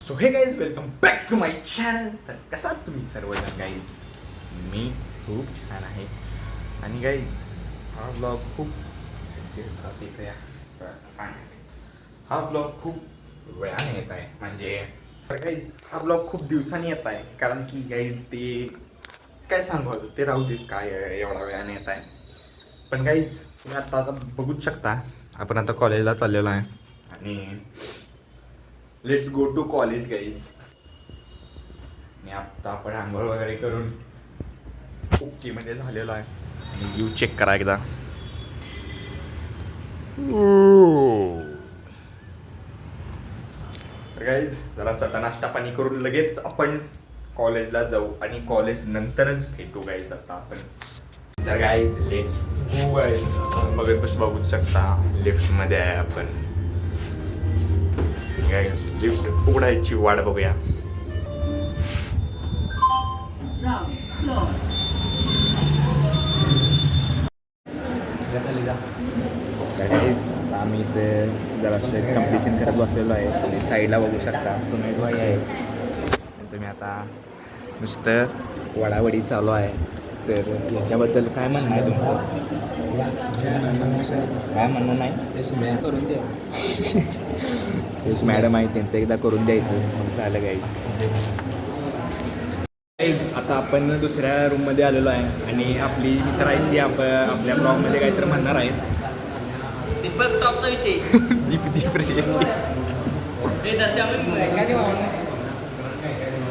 So hey guys welcome back to my channel. तर कसा तुम्ही सर्वजण गाईज? मी खूप छान आहे. आणि गाईज हा ब्लॉग खूप असं इकडे या. हा ब्लॉग खूप वेळाने येत आहे. म्हणजे तर गाईज हा ब्लॉग खूप दिवसांनी येत आहे. कारण की गाईज ते काय सांगू होतं ते राहू देत काय एवढा वेळाने येत आहे. पण गाईज तुम्ही आता बघूच शकता आपण आता कॉलेजला चाललेलो आहे. आणि let's go to college guys. आणि आता आपण आंघोळ वगैरे करून ओकेमध्ये झालेलो आहे. आणि व्ह्यू चेक करा एकदा. तर गाईज जरा सटा नाश्ता पाणी करून लगेच आपण कॉलेजला जाऊ आणि कॉलेज नंतरच भेटू गाईज आता आपण. तर गाईज लेट्स गो गाईज. बघत बस बघू शकता लिफ्टमध्ये आहे आपण. गाईज लिफ्ट उघडायची वाट बघूया. आम्ही इथे जरासं कम्पिटिशन करत बसलेलो आहे. तुम्ही साईडला बघू शकता सुमेध भाई आहे. तुम्ही आता नुसतं वडावडी चालू आहे. तर याच्याबद्दल काय म्हणणं आहे तुमचं? काय म्हणणं नाही करून द्या. तेच मॅडम आहे त्यांचं एकदा करून द्यायचं मग झालं काही. आता आपण दुसऱ्या रूममध्ये आलेलो आहे आणि आपली मित्र आहेत ती आपल्या ब्लॉगमध्ये काहीतरी म्हणणार आहेत. दीपक टॉपचा विषय दीप रे हे दर्शन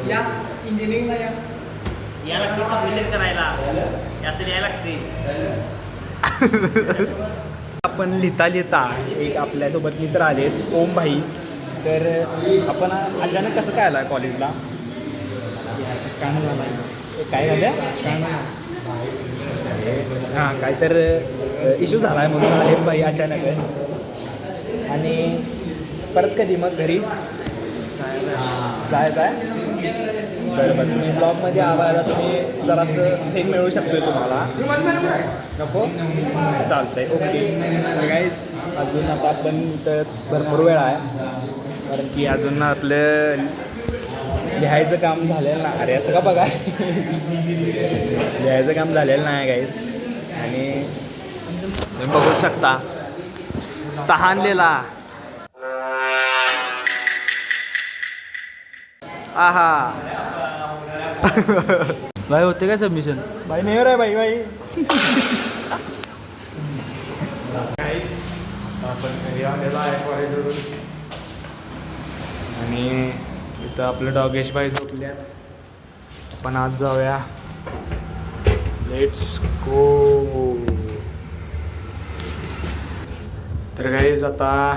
या इंजिनिअरिंगला या लागते सबमिशन करायला यासाठी यायला लागते. आपण लिहिता एक आपल्यासोबत मित्र आलेत ओम भाई. तर आपण अचानक कसं काय आला कॉलेजला? काय झालं? हां काय तर इश्यू झाला आहे म्हणून आलेत भाई अचानक. आणि परत कधी मग घरी जायचं आहे? बरं तुम्ही ब्लॉगमध्ये आवायला तुम्ही जरासं फेम मिळू शकतो तुम्हाला. नको चालतंय ओके. तर गाईज अजून आता आपण तर भरपूर वेळ आहे कारण की अजून आपलं लिहायचं काम झालेलं नाही. अरे असं का बघा लिहायचं काम झालेलं नाही गाईज. आणि तुम्ही बघू शकता तहानलेला आहा भाई होते काय सबमिशन? भाई नाही रे भाई आपण घरी आलेलो आहे कॉलेजवरून. आणि इथं आपलं डॉगेश भाई झोपल्यात. आपण आज जाऊया. Let's go. तर गाईज आता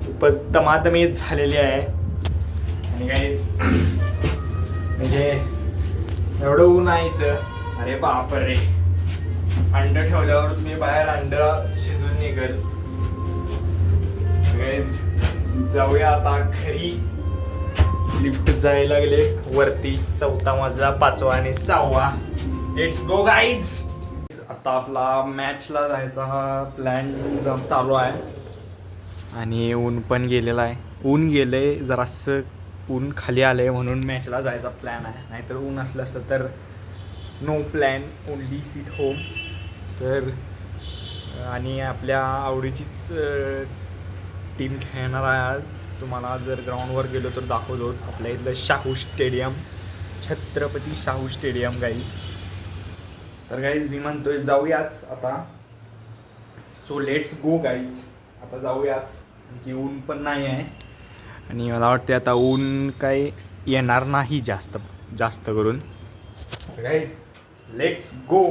खूपच दमादमीत झालेली आहे. आणि गाईज म्हणजे एवढं ऊन आहे इथं. अरे बापरे अंड ठेवल्यावर तुम्ही बाहेर अंड शिजून निघेल. गाईज जाऊया आता घरी. लिफ्ट जायला लागले वरती 4था मजला 5वा आणि 6वा. Let's go guys. आता आपला मॅचला जायचा हा प्लॅन चालू आहे. आणि ऊन पण गेलेला आहे. ऊन गेले जरासं ऊन खाली आलं आहे म्हणून मॅचला जायचा प्लॅन आहे. नाहीतर ऊन असलं असतं तर no plan only sit home. तर आणि आपल्या आवडीचीच टीम खेळणार आहे आज. तुम्हाला जर ग्राउंडवर गेलो तर दाखवतोच. आपल्या इथलं Shahu stadium, Chhatrapati Shahu stadium guys. तर गाईज मी म्हणतोय जाऊयाच आता. So let's go guys. आता जाऊयाच की ऊन पण नाही आहे. आणि मला वाटते आता ऊन काही येणार नाही जास्त करून. तर गाईज लेट्स गो.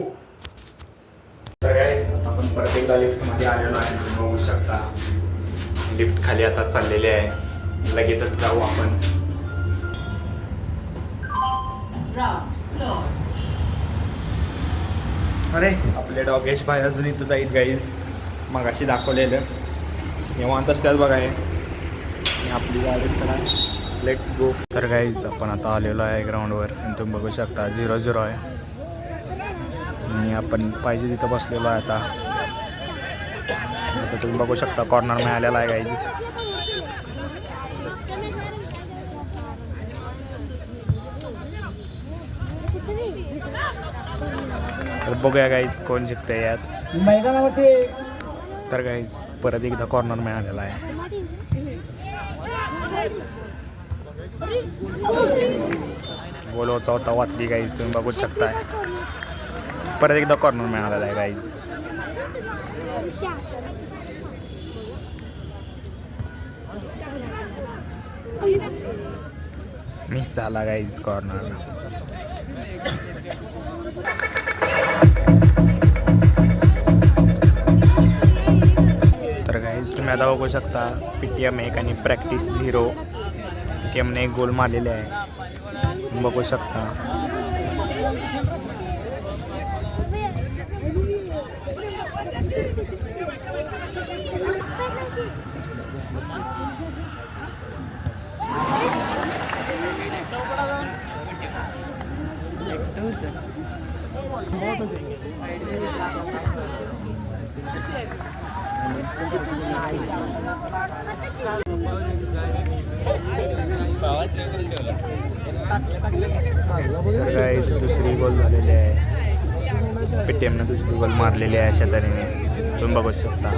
तर गाईज आता आपण परत एकदा लिफ्टमध्ये आलेलो आहे. तुम्ही बघू शकता लिफ्ट खाली आता चाललेली आहे. लगेचच जाऊ आपण. अरे आपले डॉगेश भाई अजून इथं जाईल गाईज. मगाशी दाखवलेलं निवांत असतात बघा हे. आणि आपली गाडी करा. Let's go. तर गाईज आपण आता आलेलो आहे ग्राउंडवर. आणि तुम्ही बघू शकता 0-0 आहे. आणि आपण पाहिजे तिथं बसलेलो आहे आता. तुम्ही बघू शकता कॉर्नर मिळालेला आहे गाईज. बघूया गाईज कोण जिंकते यात. मैदानावरती तर गाईज परत एकदा कॉर्नर मिळालेला आहे. गोल होता होता वाचली गाईज, तुम्ही बघू शकताय. परत एकदा कॉर्नर मिळालेला आहे गाईज. मिस झाला गाईज कॉर्नर. तर गाईज तुम्ही आता बघू शकता PTM 1 आणि प्रॅक्टिस 0. PTMने एक गोल मारलेले आहे, तुम्ही बघू शकता. तर गाईज दुसरी गोल झालेली आहे. PTMने दुसरी गोल मारलेली आहे अशा तऱ्हेने तुम्ही बघू शकता.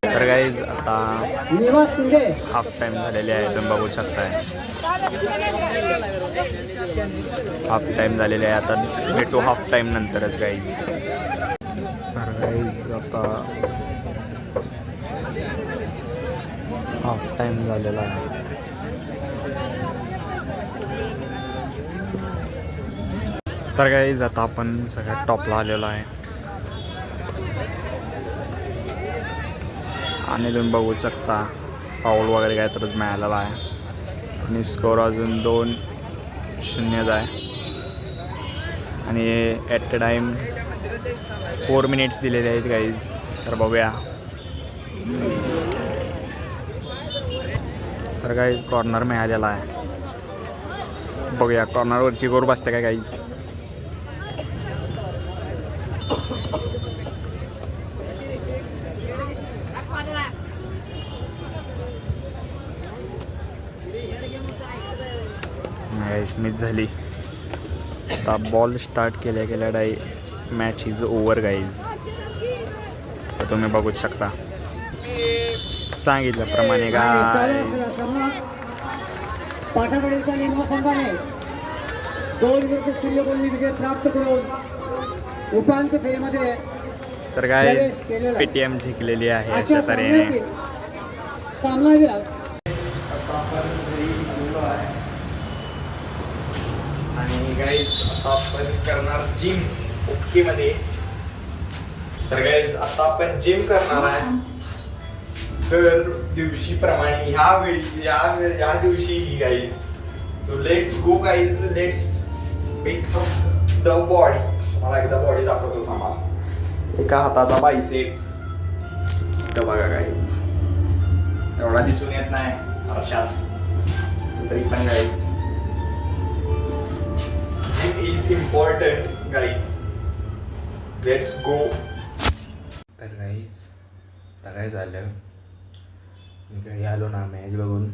तर गाईज आता हाफ टाइम झालेले आहे, तुम्ही बघू शकताय. हाफ टाइम झालेले आहे, आता भेटू हाफ टाइम नंतरच गाईज. तर गाईज आता हाफ टाइम झालेला आहे. तर गाईज आता आपण सगळ्यात टॉपला आलेलो आहे आणि तुम्ही बघू शकता पाऊल वगैरे काय तरच मिळालेला आहे आणि स्कोर अजून 2-0 आहे आणि ॲट अ टाईम 4 मिनिट्स दिलेले आहेत गाईज. तर बघूया. तर गाईज कॉर्नर मिळालेला आहे, बघूया कॉर्नरवरची गोल बसते काय गाईज. मिस झाली. आता बॉल स्टार्ट केल्या गेल्या मॅच इज ओव्हर गाईज. तर तुम्ही बघू शकता सांगितल्याप्रमाणे पाठाकडीलच्या निर्मा संघाने 2-0 विजय प्राप्त करून उपांत्य फेरीमध्ये. तर गाईज PTM जिंकलेली आहे अशा तऱ्हेने. आणि गाईज आता आपण करणार जिम ओकेमध्ये. तर गाईज आता आपण जिम करणार आहे दर दिवशीप्रमाणे ह्या दिवशी ही guys. Let's go guys, let's pick the body. मला एकदा बॉडी दाखवतो आम्हाला. एका हाताचा बायसेप तर बघा गाईज, एवढा दिसून येत नाही आरशात तरी पण guys gym is important guys. Let's गो. तर गाईज आता काय झालं, मी घरी आलो ना मॅच बघून,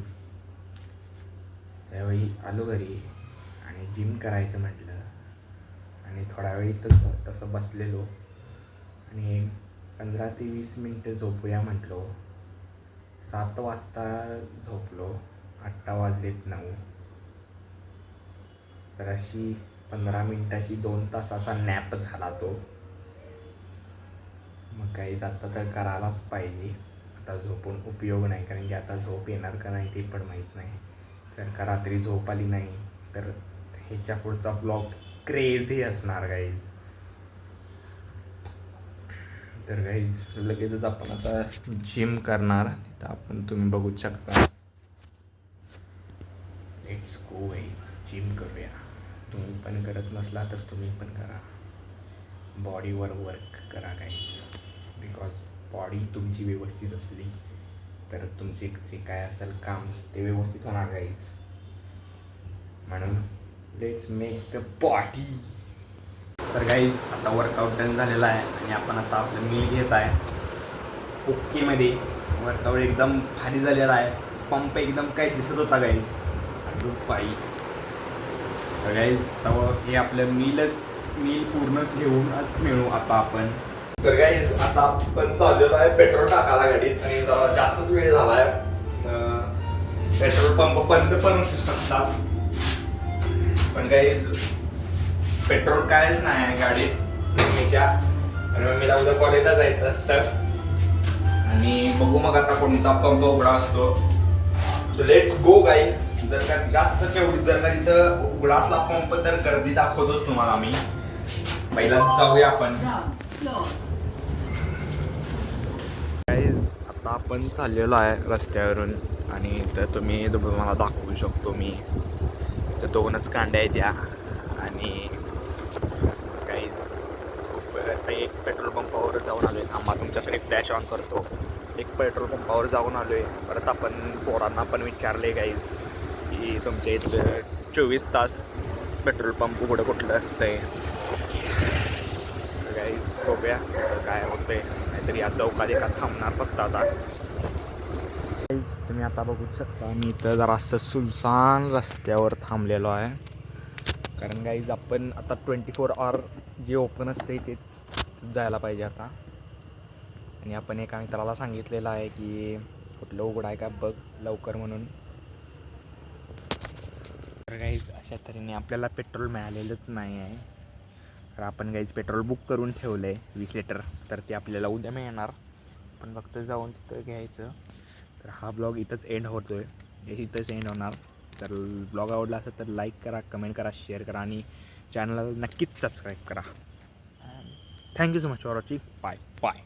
त्यावेळी आलो घरी आणि जिम करायचं म्हटलं आणि थोडा वेळ इथंच तसं बसलेलो आणि 15 ते 20 मिनटं झोपूया म्हटलो. 7 वाजता झोपलो, 8 वाजलेत 9. तर अशी 15 मिनटाची 2 तासाचा नॅप झाला तो. मग काहीच आता तर करायलाच पाहिजे. आता झोपून उपयोग नाही, कारण की आता झोप येणार का नाही ते पण माहीत नाही. जर का रात्री झोप आली नाही तर ह्याच्या पुढचा ब्लॉग क्रेझी असणार गाईज. तर गाईज लगेचच आपण आता जिम करणार. तर आपण तुम्ही बघू शकता. लेट्स गो गाईज, जिम करूया. तुम्ही पण करत नसला तर तुम्ही पण करा. बॉडीवर वर्क करा गाईज. बिकॉज बॉडी तुमची व्यवस्थित असली तर तुमचे जे काय असेल काम ते व्यवस्थित होणार गाईज. म्हणून लेट्स मेक द बॉडी. तर गाईज आता वर्कआउट डन झालेला आहे आणि आपण आता आपलं मील घेत आहे ओकेमध्ये. वर्कआउट एकदम भारी झालेला आहे. पंप एकदम काय दिसत होता गाईज. पायी गाईज तेव्हा हे आपलं मील पूर्ण घेऊनच मिळू आता आपण. तर गाईज आता आपण चाललेलो आहे पेट्रोल टाकायला गाडीत आणि जरा जास्तच वेळ झालाय. पेट्रोल पंप बंद पण असू शकतात पण गाईज पेट्रोल कायच नाही आहे गाडीत मम्मीच्या. आणि मम्मीला उद्या कॉलेजला जायचं असतं आणि बघू मग आता कोणता पंप उघडा असतो. So let's go guys. जर का जास्त केवढी जर का तिथं उघडा असला पंप तर गर्दी दाखवतोच तुम्हाला मी. पहिला जाऊया आपण. गाईज आता आपण चाललेलो आहे रस्त्यावरून आणि तर तुम्ही मला दाखवू शकतो मी तर दोनच कांड्या आहेत या. आणि गाईज खूप आता एक पेट्रोल पंपावर जाऊन आलो आहे. थांबा तुमच्यासाठी फ्लॅश ऑन करतो. एक पेट्रोल पंपावर जाऊन आलो आहे. परत आपण पोरांना पण विचारले गाईज की तुमच्या इथलं 24 तास पेट्रोल पंप उघडं कुठलं असतंय. गाईज बघूया काय होतंय. नाहीतर या चौकात एका थांबणार फक्त आता. गाईज तुम्ही आता बघू शकता मी इथं जरा असं सुनसान रस्त्यावर थांबलेलो आहे. कारण गाईज आपण आता 24 आवर जे ओपन असते तेच जायला पाहिजे आता. आणि आपण एका मित्राला सांगितलेलं आहे की कुठलं उघड आहे का बघ लवकर म्हणून. तर गाईज अशा तऱ्हेने आपल्याला पेट्रोल मिळालेलंच नाही आहे. तर आपण गाईज पेट्रोल बुक करून ठेवलं आहे 20 लिटर. तर ते आपल्याला उद्या मिळणार. पण फक्त जाऊन तिथं घ्यायचं. तर हा ब्लॉग इथंच एंड होतो आहे. इथंच एंड होणार. तर ब्लॉग आवडला असेल तर लाईक करा, कमेंट करा, शेअर करा आणि चॅनलला नक्कीच सबस्क्राईब करा. Thank you so much for watching. Bye bye.